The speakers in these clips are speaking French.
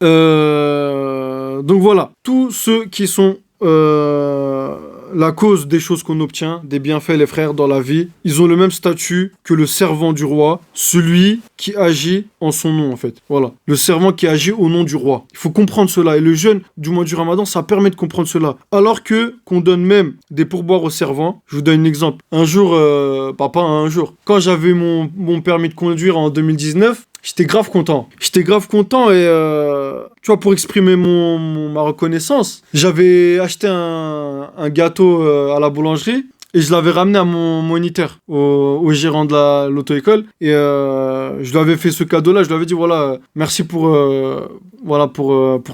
Donc voilà, tous ceux qui sont la cause des choses qu'on obtient, des bienfaits, les frères, dans la vie, ils ont le même statut que le servant du roi, celui qui agit en son nom, en fait. Voilà, le servant qui agit au nom du roi. Il faut comprendre cela. Et le jeûne du mois du Ramadan, ça permet de comprendre cela. Alors que qu'on donne même des pourboires aux servants. Je vous donne un exemple. Un jour, pas un jour, quand j'avais mon permis de conduire en 2019, j'étais grave content. J'étais grave content et tu vois, pour exprimer ma reconnaissance, j'avais acheté un gâteau à la boulangerie et je l'avais ramené à mon moniteur, au gérant de l'auto-école. Et je lui avais fait ce cadeau-là. Je lui avais dit voilà, merci pour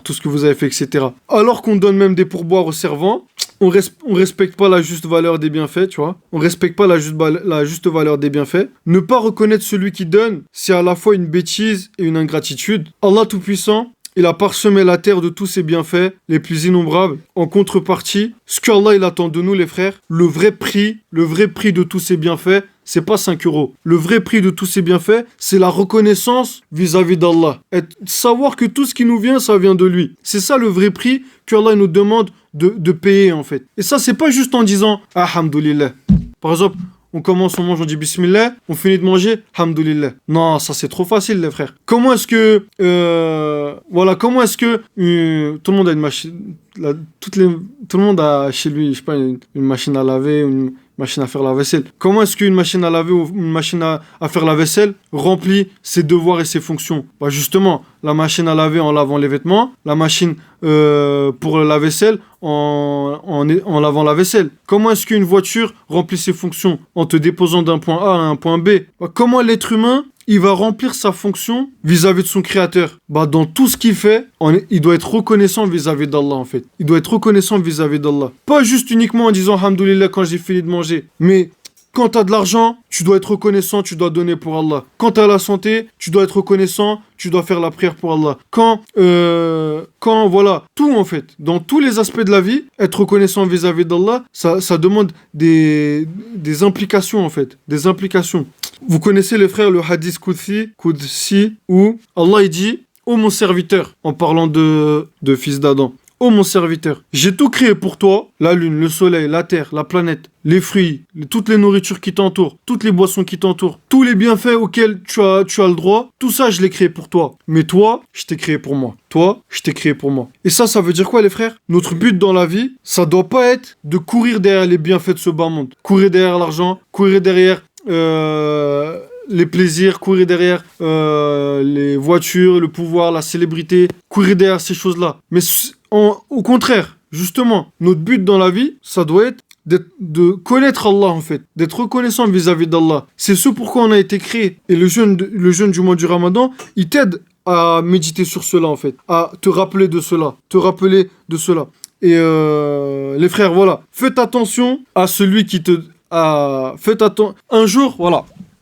tout ce que vous avez fait, etc. Alors qu'on donne même des pourboires aux servants, on respecte pas la juste valeur des bienfaits, tu vois. On respecte pas la juste valeur des bienfaits. Ne pas reconnaître celui qui donne, c'est à la fois une bêtise et une ingratitude. Allah Tout-Puissant, il a parsemé la terre de tous ses bienfaits les plus innombrables. En contrepartie, ce qu'Allah il attend de nous, les frères, le vrai prix de tous ces bienfaits, c'est pas 5 euros. Le vrai prix de tous ces bienfaits, c'est la reconnaissance vis-à-vis d'Allah. Et savoir que tout ce qui nous vient, ça vient de lui. C'est ça le vrai prix qu'Allah nous demande de payer, en fait. Et ça, c'est pas juste en disant « Alhamdulillah ». Par exemple, on commence, on mange, on dit Bismillah, on finit de manger, Alhamdulillah. Non, ça c'est trop facile, les frères. Comment est-ce que tout le monde a une machine, tout le monde a chez lui, je sais pas, une machine à laver, une machine à faire la vaisselle. Comment est-ce qu'une machine à laver ou une machine à faire la vaisselle remplit ses devoirs et ses fonctions? Bah justement, la machine à laver en lavant les vêtements, la machine pour la vaisselle en lavant la vaisselle. Comment est-ce qu'une voiture remplit ses fonctions? En te déposant d'un point A à un point B. Bah, comment l'être humain il va remplir sa fonction vis-à-vis de son créateur? Bah, dans tout ce qu'il fait, il doit être reconnaissant vis-à-vis d'Allah, en fait. Il doit être reconnaissant vis-à-vis d'Allah. Pas juste uniquement en disant Alhamdulillah quand j'ai fini de manger, mais quand tu as de l'argent, tu dois être reconnaissant, tu dois donner pour Allah. Quand tu as la santé, tu dois être reconnaissant, tu dois faire la prière pour Allah. Quand voilà, tout en fait, dans tous les aspects de la vie, être reconnaissant vis-à-vis d'Allah, ça demande des implications en fait, des implications. Vous connaissez les frères le hadith Qudsi où Allah il dit « Ô mon serviteur » en parlant de fils d'Adam. Ô mon serviteur, j'ai tout créé pour toi, la lune, le soleil, la terre, la planète, les fruits, toutes les nourritures qui t'entourent, toutes les boissons qui t'entourent, tous les bienfaits auxquels tu as le droit, tout ça je l'ai créé pour toi. Mais toi, je t'ai créé pour moi. Toi, je t'ai créé pour moi. Et ça veut dire quoi les frères? Notre but dans la vie, ça doit pas être de courir derrière les bienfaits de ce bas monde. Courir derrière l'argent, courir derrière les plaisirs, courir derrière les voitures, le pouvoir, la célébrité, courir derrière ces choses-là. Mais au contraire, justement, notre but dans la vie, ça doit être de connaître Allah en fait, d'être reconnaissant vis-à-vis d'Allah. C'est ce pourquoi on a été créé. Et le jeûne du mois du Ramadan, il t'aide à méditer sur cela en fait, à te rappeler de cela, Et les frères, voilà, faites attention à celui qui te...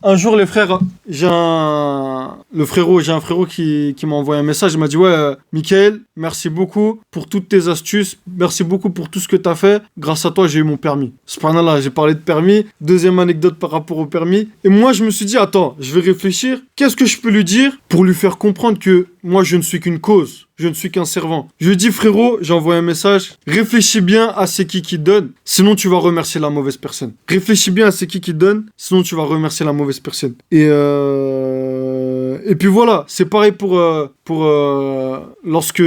Un jour, les frères, j'ai un frérot qui m'a envoyé un message. Il m'a dit ouais, Michael, merci beaucoup pour toutes tes astuces. Merci beaucoup pour tout ce que tu as fait. Grâce à toi, j'ai eu mon permis. Subhanallah, j'ai parlé de permis. Deuxième anecdote par rapport au permis. Et moi, je me suis dit, attends, je vais réfléchir. Qu'est-ce que je peux lui dire pour lui faire comprendre que moi, je ne suis qu'une cause. Je ne suis qu'un servant. Je lui dis, frérot, j'ai envoyé un message. Réfléchis bien à c'est qui donne, sinon tu vas remercier la mauvaise personne. Réfléchis bien à c'est qui donne, sinon tu vas remercier la mauvaise personne. Et puis voilà, c'est pareil pour lorsque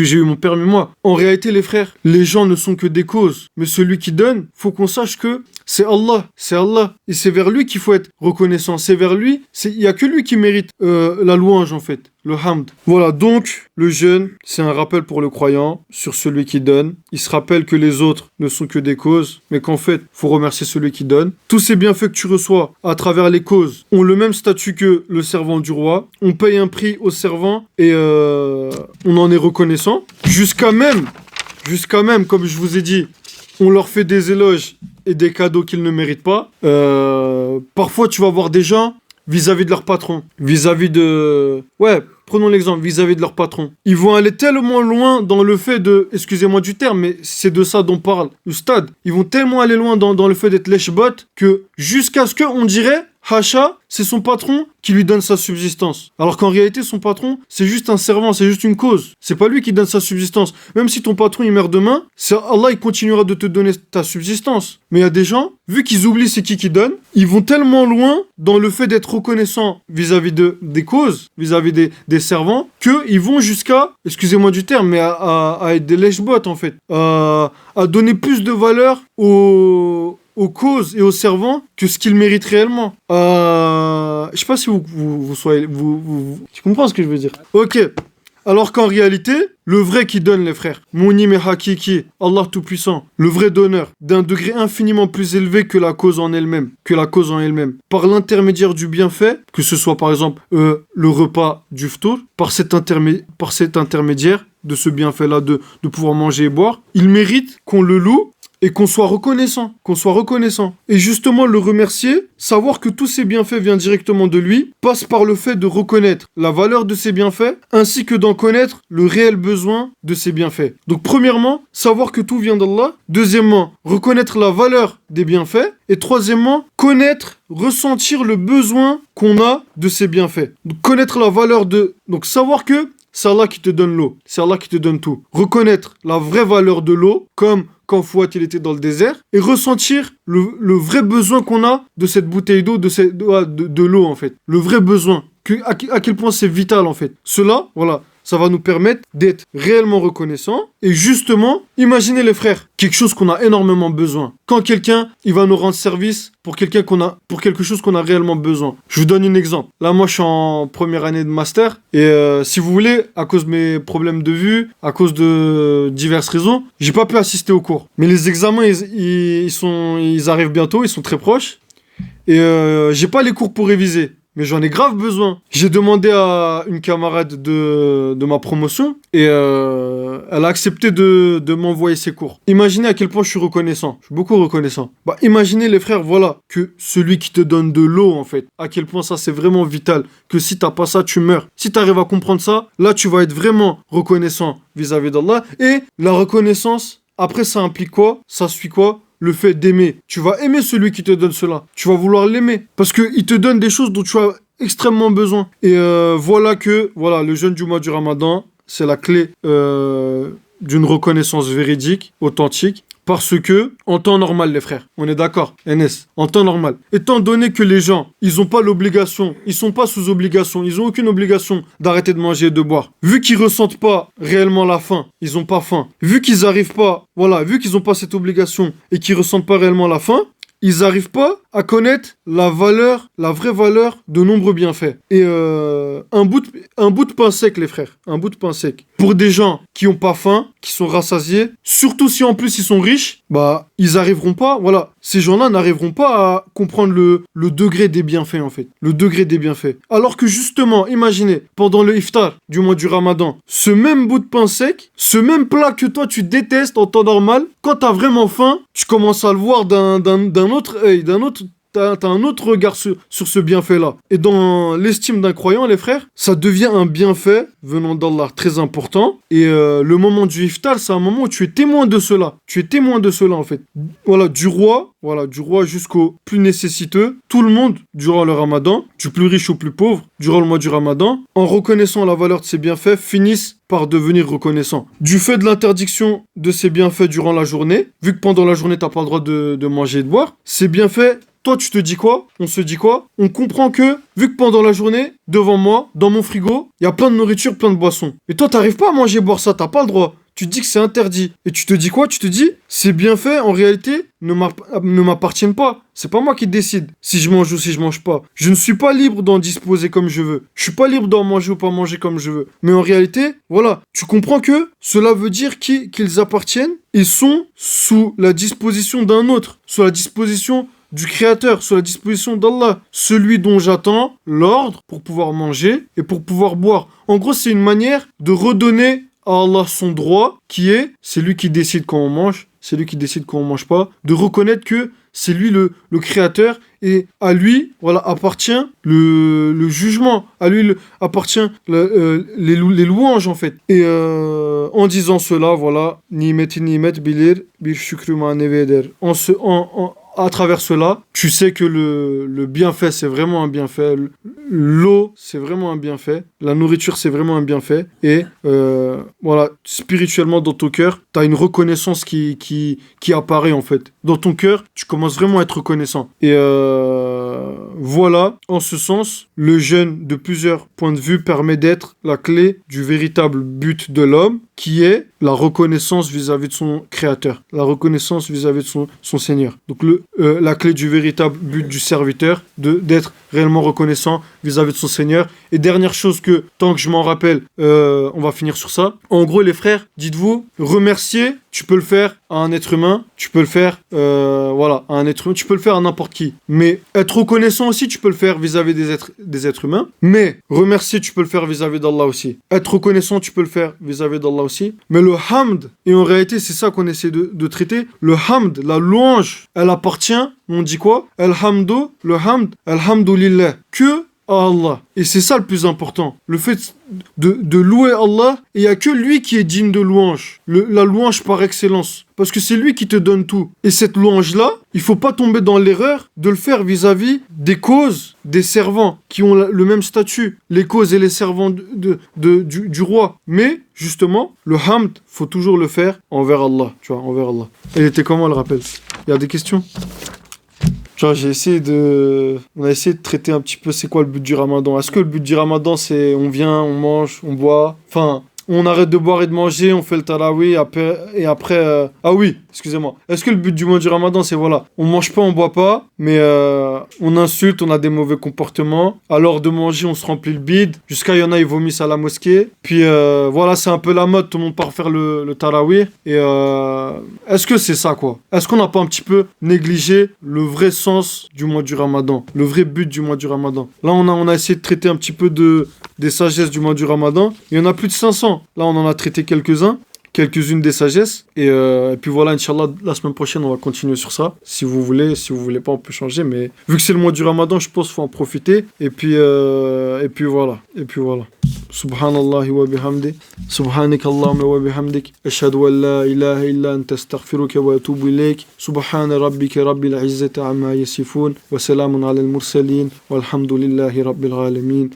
j'ai eu mon permis, moi. En réalité, les frères, les gens ne sont que des causes. Mais celui qui donne, faut qu'on sache que c'est Allah. C'est Allah. Et c'est vers lui qu'il faut être reconnaissant. C'est vers lui. Il n'y a que lui qui mérite la louange, en fait. Le hamd. Voilà, donc, le jeûne, c'est un rappel pour le croyant sur celui qui donne. Il se rappelle que les autres ne sont que des causes, mais qu'en fait, faut remercier celui qui donne. Tous ces bienfaits que tu reçois à travers les causes ont le même statut que le servant du roi. On paye un prix au servant et on en est reconnaissant. Jusqu'à même, comme je vous ai dit, on leur fait des éloges et des cadeaux qu'ils ne méritent pas. Parfois, tu vas voir des gens vis-à-vis de leur patron, prenons l'exemple, vis-à-vis de leur patron. Ils vont aller tellement loin dans le fait de, excusez-moi du terme, mais c'est de ça dont parle le stade. Ils vont tellement aller loin dans le fait d'être lèche-bot que jusqu'à ce qu'on dirait hacha, c'est son patron qui lui donne sa subsistance. Alors qu'en réalité, son patron, c'est juste un servant, c'est juste une cause. C'est pas lui qui donne sa subsistance. Même si ton patron, il meurt demain, c'est Allah, il continuera de te donner ta subsistance. Mais il y a des gens, vu qu'ils oublient c'est qui donne, ils vont tellement loin dans le fait d'être reconnaissants vis-à-vis des causes, vis-à-vis des servants, qu'ils vont jusqu'à, excusez-moi du terme, mais à être des lèche-bottes, en fait. À donner plus de valeur aux causes et aux servants que ce qu'ils méritent réellement. Je sais pas si tu comprends ce que je veux dire. Ok. Alors qu'en réalité, le vrai qui donne, les frères, Mounim et Hakiki, Allah Tout-Puissant, le vrai donneur, d'un degré infiniment plus élevé que la cause en elle-même, par l'intermédiaire du bienfait, que ce soit par exemple le repas du ftour, par cet intermédiaire de ce bienfait-là de pouvoir manger et boire, il mérite qu'on le loue et qu'on soit reconnaissant. Et justement, le remercier, savoir que tous ces bienfaits viennent directement de lui, passe par le fait de reconnaître la valeur de ces bienfaits, ainsi que d'en connaître le réel besoin de ces bienfaits. Donc, premièrement, savoir que tout vient d'Allah. Deuxièmement, reconnaître la valeur des bienfaits. Et troisièmement, ressentir le besoin qu'on a de ces bienfaits. Donc, connaître la valeur donc, savoir que c'est Allah qui te donne l'eau. C'est Allah qui te donne tout. Reconnaître la vraie valeur de l'eau, comme quand Fouad il était dans le désert, et ressentir le vrai besoin qu'on a de cette bouteille d'eau, de l'eau en fait. Le vrai besoin. À quel point c'est vital en fait. Cela, voilà, ça va nous permettre d'être réellement reconnaissants. Et justement, imaginez les frères, quelque chose qu'on a énormément besoin. Quand quelqu'un, il va nous rendre service pour quelque chose qu'on a réellement besoin. Je vous donne un exemple. Là, moi, je suis en première année de master. Et si vous voulez, à cause de mes problèmes de vue, à cause de diverses raisons, j'ai pas pu assister aux cours. Mais les examens, ils arrivent bientôt, ils sont très proches. Et j'ai pas les cours pour réviser. Mais j'en ai grave besoin. J'ai demandé à une camarade de ma promotion et elle a accepté de m'envoyer ses cours. Imaginez à quel point je suis reconnaissant. Je suis beaucoup reconnaissant. Imaginez les frères, voilà, que celui qui te donne de l'eau en fait, à quel point ça c'est vraiment vital. Que si t'as pas ça, tu meurs. Si t'arrives à comprendre ça, là tu vas être vraiment reconnaissant vis-à-vis d'Allah. Et la reconnaissance, après ça implique quoi? Ça suit quoi? Le fait d'aimer. Tu vas aimer celui qui te donne cela. Tu vas vouloir l'aimer. Parce qu'il te donne des choses dont tu as extrêmement besoin. Et voilà, le jeûne du mois du Ramadan, c'est la clé d'une reconnaissance véridique, authentique. Parce que, en temps normal, les frères, on est d'accord, NS, en temps normal, étant donné que les gens, ils n'ont pas l'obligation, ils sont pas sous obligation, ils n'ont aucune obligation d'arrêter de manger et de boire. Vu qu'ils ressentent pas réellement la faim, ils n'ont pas faim. Vu qu'ils n'arrivent pas, vu qu'ils n'ont pas cette obligation et qu'ils ressentent pas réellement la faim, ils n'arrivent pas à connaître la vraie valeur de nombreux bienfaits. Et un bout de pain sec, les frères, un bout de pain sec. Pour des gens qui n'ont pas faim, qui sont rassasiés, surtout si en plus ils sont riches, ils arriveront pas, ces gens-là n'arriveront pas à comprendre le degré des bienfaits en fait. Le degré des bienfaits. Alors que justement, imaginez, pendant le iftar du mois du Ramadan, ce même bout de pain sec, ce même plat que toi tu détestes en temps normal, quand t'as vraiment faim, tu commences à le voir d'un autre œil, T'as un autre regard sur ce bienfait-là. Et dans l'estime d'un croyant, les frères, ça devient un bienfait venant d'Allah très important. Et le moment du iftar, c'est un moment où tu es témoin de cela. Tu es témoin de cela, en fait. Du roi jusqu'au plus nécessiteux. Tout le monde, durant le Ramadan, du plus riche au plus pauvre, durant le mois du Ramadan, en reconnaissant la valeur de ces bienfaits, finissent par devenir reconnaissants. Du fait de l'interdiction de ces bienfaits durant la journée, vu que pendant la journée, t'as pas le droit de manger et de boire, ces bienfaits, toi, tu te dis quoi? On se dit quoi? On comprend que, vu que pendant la journée, devant moi, dans mon frigo, il y a plein de nourriture, plein de boissons. Et toi, t'arrives pas à manger et boire ça, t'as pas le droit. Tu te dis que c'est interdit. Et tu te dis quoi? Tu te dis, ces bienfaits, en réalité, ne m'appartiennent pas. C'est pas moi qui décide si je mange ou si je mange pas. Je ne suis pas libre d'en disposer comme je veux. Je suis pas libre d'en manger ou pas manger comme je veux. Mais en réalité, tu comprends que cela veut dire qu'ils appartiennent et sont sous la disposition d'un autre, sous la disposition du Créateur, sous la disposition d'Allah, celui dont j'attends l'ordre pour pouvoir manger et pour pouvoir boire. En gros, c'est une manière de redonner à Allah son droit, c'est lui qui décide quand on mange, c'est lui qui décide quand on mange pas, de reconnaître que c'est lui le Créateur et à lui, appartient le jugement, à lui appartient les louanges en fait. Et en disant cela, nimet bilir bir şükrü maneveder. à travers cela, tu sais que le bienfait, c'est vraiment un bienfait. L'eau, c'est vraiment un bienfait. La nourriture, c'est vraiment un bienfait. Et voilà, spirituellement, dans ton cœur, tu as une reconnaissance qui apparaît, en fait. Dans ton cœur, tu commences vraiment à être reconnaissant. Et voilà, en ce sens, le jeûne, de plusieurs points de vue, permet d'être la clé du véritable but de l'homme, qui est la reconnaissance vis-à-vis de son créateur, la reconnaissance vis-à-vis de son Seigneur. Donc la clé du véritable but du serviteur, d'être réellement reconnaissant vis-à-vis de son Seigneur. Et dernière chose que, tant que je m'en rappelle, on va finir sur ça. En gros, les frères, dites-vous, remercier, tu peux le faire à un être humain, tu peux le faire à un être humain, tu peux le faire à n'importe qui. Mais être reconnaissant aussi, tu peux le faire vis-à-vis des êtres humains. Mais remercier, tu peux le faire vis-à-vis d'Allah aussi. Être reconnaissant, tu peux le faire vis-à-vis d'Allah aussi. Mais le hamd, et en réalité, c'est ça qu'on essaie de traiter, le hamd, la louange, elle appartient, on dit quoi? Le hamd, alhamdulillah, que à Allah. Et c'est ça le plus important. Le fait de louer Allah, et il n'y a que lui qui est digne de louange. La louange par excellence. Parce que c'est lui qui te donne tout. Et cette louange-là, il ne faut pas tomber dans l'erreur de le faire vis-à-vis des causes, des servants qui ont le même statut. Les causes et les servants du roi. Mais, justement, le hamd, faut toujours le faire envers Allah. Tu vois, envers Allah. Elle était comment, le rappel? Il y a des questions? Genre, on a essayé de traiter un petit peu c'est quoi le but du ramadan. Est-ce que le but du ramadan, c'est on vient, on mange, on boit, enfin, on arrête de boire et de manger, on fait le tarawih, après... Ah oui, excusez-moi. Est-ce que le but du mois du ramadan, c'est voilà, on mange pas, on boit pas, mais on insulte, on a des mauvais comportements. À l'heure de manger, on se remplit le bide. Jusqu'à il y en a, ils vomissent à la mosquée. Puis voilà, c'est un peu la mode, tout le monde part faire le tarawih. Et est-ce que c'est ça, quoi? Est-ce qu'on n'a pas un petit peu négligé le vrai sens du mois du ramadan? Le vrai but du mois du ramadan? Là, on a essayé de traiter un petit peu des sagesses du mois du ramadan. Il y en a plus de 500. Là, on en a traité quelques-unes des sagesses. Et puis voilà, Inch'Allah, la semaine prochaine, on va continuer sur ça. Si vous voulez pas, on peut changer. Mais vu que c'est le mois du ramadan, je pense qu'il faut en profiter. Et puis voilà. Subhanallah wa bihamdi. Subhanak Allahumma wa bihamdik. Ashhadu an la ilaha illa anta astaghfiruka wa atubu ilayk. Subhana rabbika rabbil izzati amma yasifun. Wa salamun ala al-mursalin. Walhamdulillahi rabbil alamin.